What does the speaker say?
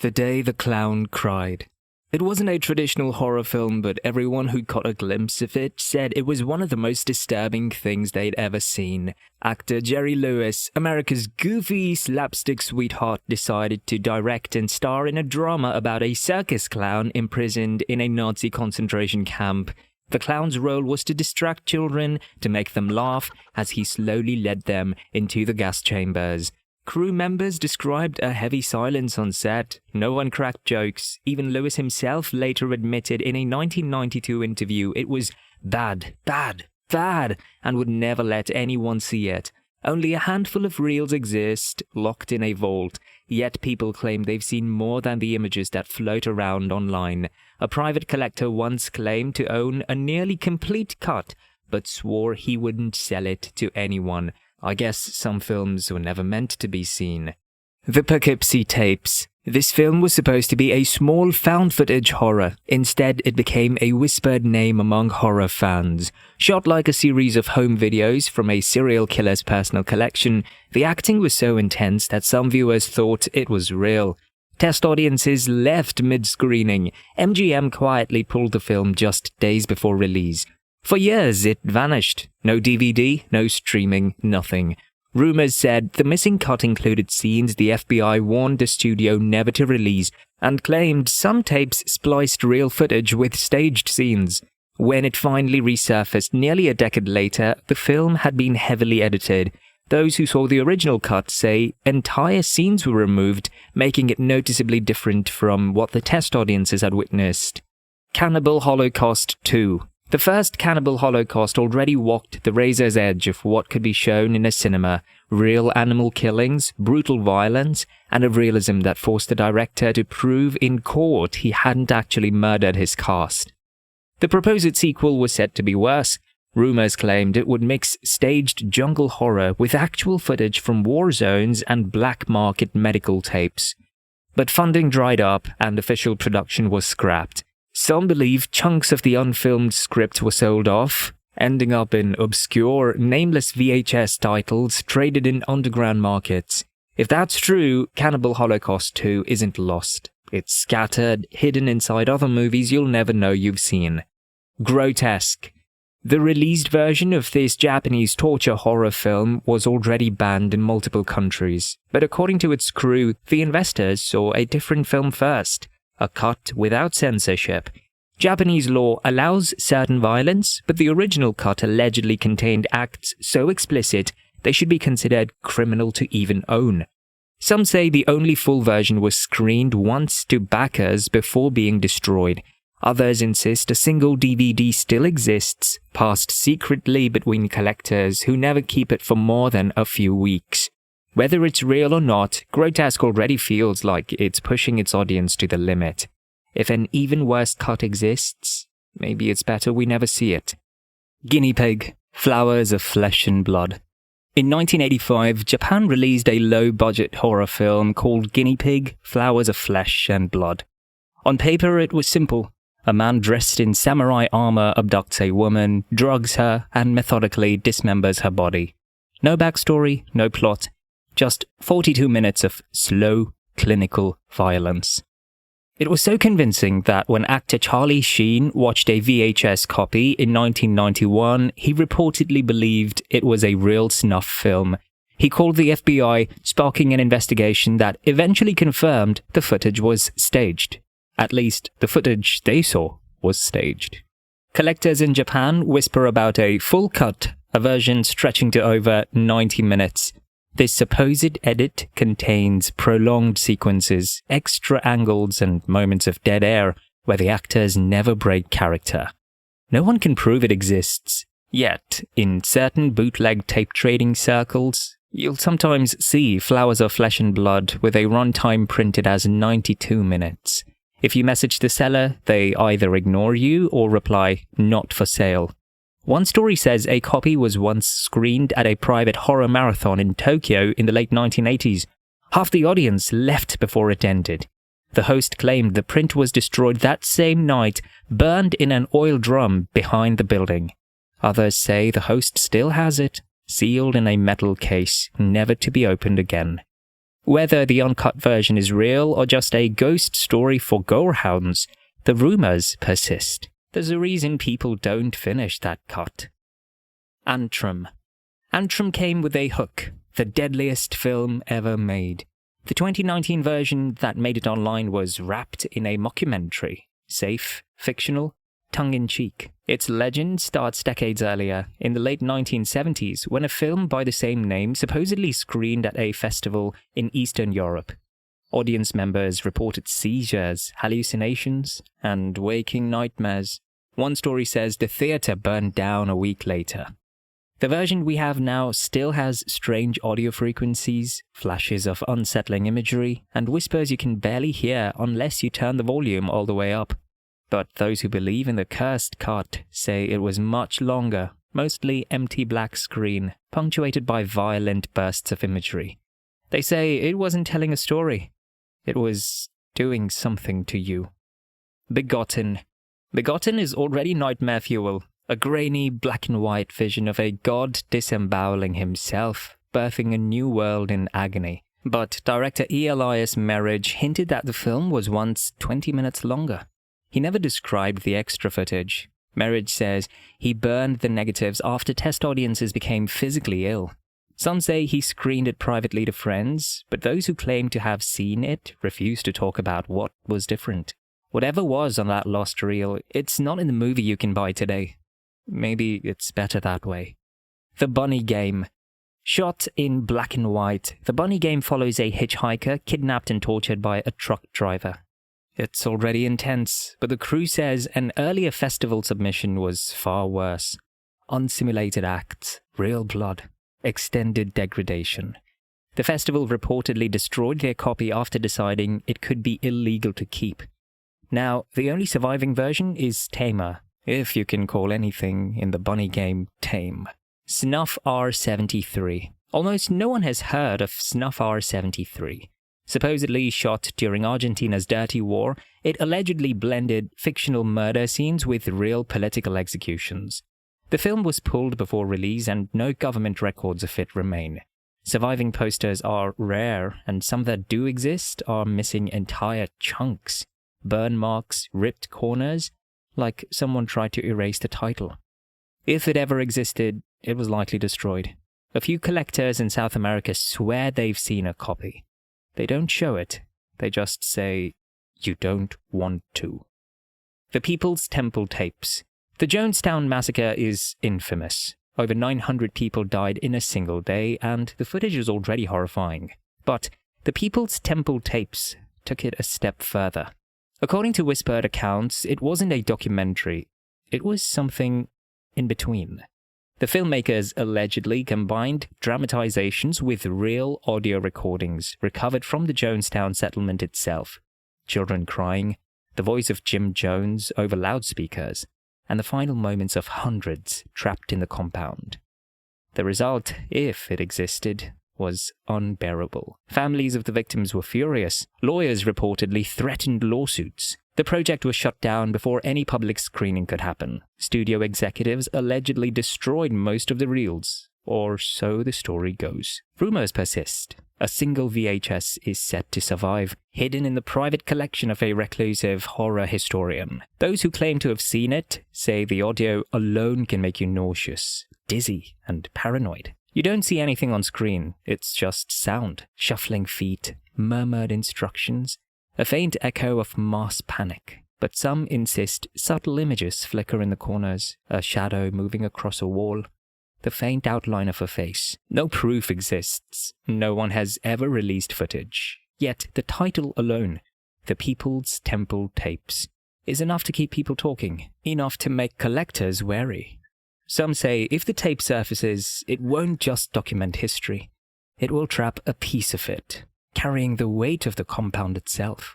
The Day the Clown Cried. It wasn't a traditional horror film, but everyone who caught a glimpse of it said it was one of the most disturbing things they'd ever seen. Actor Jerry Lewis, America's goofy slapstick sweetheart, decided to direct and star in a drama about a circus clown imprisoned in a Nazi concentration camp. The clown's role was to distract children, to make them laugh, as he slowly led them into the gas chambers. Crew members described a heavy silence on set. No one cracked jokes. Even Lewis himself later admitted in a 1992 interview it was bad, and would never let anyone see it. Only a handful of reels exist, locked in a vault, yet people claim they've seen more than the images that float around online. A private collector once claimed to own a nearly complete cut, but swore he wouldn't sell it to anyone. I guess some films were never meant to be seen. The Poughkeepsie Tapes. This film was supposed to be a small found-footage horror. Instead, it became a whispered name among horror fans. Shot like a series of home videos from a serial killer's personal collection, the acting was so intense that some viewers thought it was real. Test audiences left mid-screening. MGM quietly pulled the film just days before release. For years, it vanished. No DVD, no streaming, nothing. Rumors said the missing cut included scenes the FBI warned the studio never to release, and claimed some tapes spliced real footage with staged scenes. When it finally resurfaced nearly a decade later, the film had been heavily edited. Those who saw the original cut say entire scenes were removed, making it noticeably different from what the test audiences had witnessed. Cannibal Holocaust 2. The first Cannibal Holocaust already walked the razor's edge of what could be shown in a cinema: real animal killings, brutal violence, and a realism that forced the director to prove in court he hadn't actually murdered his cast. The proposed sequel was said to be worse. Rumors claimed it would mix staged jungle horror with actual footage from war zones and black market medical tapes. But funding dried up and official production was scrapped. Some believe chunks of the unfilmed script were sold off, ending up in obscure, nameless VHS titles traded in underground markets. If that's true, Cannibal Holocaust 2 isn't lost. It's scattered, hidden inside other movies you'll never know you've seen. Grotesque. The released version of this Japanese torture horror film was already banned in multiple countries, but according to its crew, the investors saw a different film first. A cut without censorship. Japanese law allows certain violence, but the original cut allegedly contained acts so explicit they should be considered criminal to even own. Some say the only full version was screened once to backers before being destroyed. Others insist a single DVD still exists, passed secretly between collectors who never keep it for more than a few weeks. Whether it's real or not, Grotesque already feels like it's pushing its audience to the limit. If an even worse cut exists, maybe it's better we never see it. Guinea Pig, Flowers of Flesh and Blood. In 1985, Japan released a low-budget horror film called Guinea Pig, Flowers of Flesh and Blood. On paper, it was simple. A man dressed in samurai armor abducts a woman, drugs her, and methodically dismembers her body. No backstory, no plot. Just 42 minutes of slow, clinical violence. It was so convincing that when actor Charlie Sheen watched a VHS copy in 1991, he reportedly believed it was a real snuff film. He called the FBI, sparking an investigation that eventually confirmed the footage was staged. At least, the footage they saw was staged. Collectors in Japan whisper about a full cut, a version stretching to over 90 minutes. This supposed edit contains prolonged sequences, extra angles, and moments of dead air where the actors never break character. No one can prove it exists. Yet, in certain bootleg tape trading circles, you'll sometimes see Flowers of Flesh and Blood with a runtime printed as 92 minutes. If you message the seller, they either ignore you or reply, "Not for sale." One story says a copy was once screened at a private horror marathon in Tokyo in the late 1980s. Half the audience left before it ended. The host claimed the print was destroyed that same night, burned in an oil drum behind the building. Others say the host still has it, sealed in a metal case, never to be opened again. Whether the uncut version is real or just a ghost story for gorehounds, the rumors persist. There's a reason people don't finish that cut. Antrum. Antrum came with a hook, the deadliest film ever made. The 2019 version that made it online was wrapped in a mockumentary, safe, fictional, tongue-in-cheek. Its legend starts decades earlier, in the late 1970s, when a film by the same name supposedly screened at a festival in Eastern Europe. Audience members reported seizures, hallucinations, and waking nightmares. One story says the theater burned down a week later. The version we have now still has strange audio frequencies, flashes of unsettling imagery, and whispers you can barely hear unless you turn the volume all the way up. But those who believe in the cursed cut say it was much longer, mostly empty black screen, punctuated by violent bursts of imagery. They say it wasn't telling a story. It was doing something to you. Begotten. Begotten is already nightmare fuel, a grainy black and white vision of a god disemboweling himself, birthing a new world in agony. But director Elias Merridge hinted that the film was once 20 minutes longer. He never described the extra footage. Merridge says he burned the negatives after test audiences became physically ill. Some say he screened it privately to friends, but those who claim to have seen it refuse to talk about what was different. Whatever was on that lost reel, it's not in the movie you can buy today. Maybe it's better that way. The Bunny Game. Shot in black and white, The Bunny Game follows a hitchhiker kidnapped and tortured by a truck driver. It's already intense, but the crew says an earlier festival submission was far worse. Unsimulated acts, real blood, extended degradation. The festival reportedly destroyed their copy after deciding it could be illegal to keep. Now, the only surviving version is tamer, if you can call anything in The Bunny Game tame. Snuff R73. Almost no one has heard of Snuff R73. Supposedly shot during Argentina's dirty war, it allegedly blended fictional murder scenes with real political executions. The film was pulled before release and no government records of it remain. Surviving posters are rare, and some that do exist are missing entire chunks. Burn marks, ripped corners, like someone tried to erase the title. If it ever existed, it was likely destroyed. A few collectors in South America swear they've seen a copy. They don't show it, they just say, you don't want to. The People's Temple Tapes. The Jonestown Massacre is infamous. Over 900 people died in a single day, and the footage is already horrifying. But the People's Temple Tapes took it a step further. According to whispered accounts, it wasn't a documentary. It was something in between. The filmmakers allegedly combined dramatizations with real audio recordings recovered from the Jonestown settlement itself. Children crying, the voice of Jim Jones over loudspeakers, and the final moments of hundreds trapped in the compound. The result, if it existed, was unbearable. Families of the victims were furious. Lawyers reportedly threatened lawsuits. The project was shut down before any public screening could happen. Studio executives allegedly destroyed most of the reels, or so the story goes. Rumors persist. A single VHS is said to survive, hidden in the private collection of a reclusive horror historian. Those who claim to have seen it say the audio alone can make you nauseous, dizzy, and paranoid. You don't see anything on screen, it's just sound, shuffling feet, murmured instructions, a faint echo of mass panic. But some insist subtle images flicker in the corners, a shadow moving across a wall, the faint outline of a face. No proof exists. No one has ever released footage. Yet the title alone, The People's Temple Tapes, is enough to keep people talking, enough to make collectors wary. Some say if the tape surfaces, it won't just document history. It will trap a piece of it, carrying the weight of the compound itself.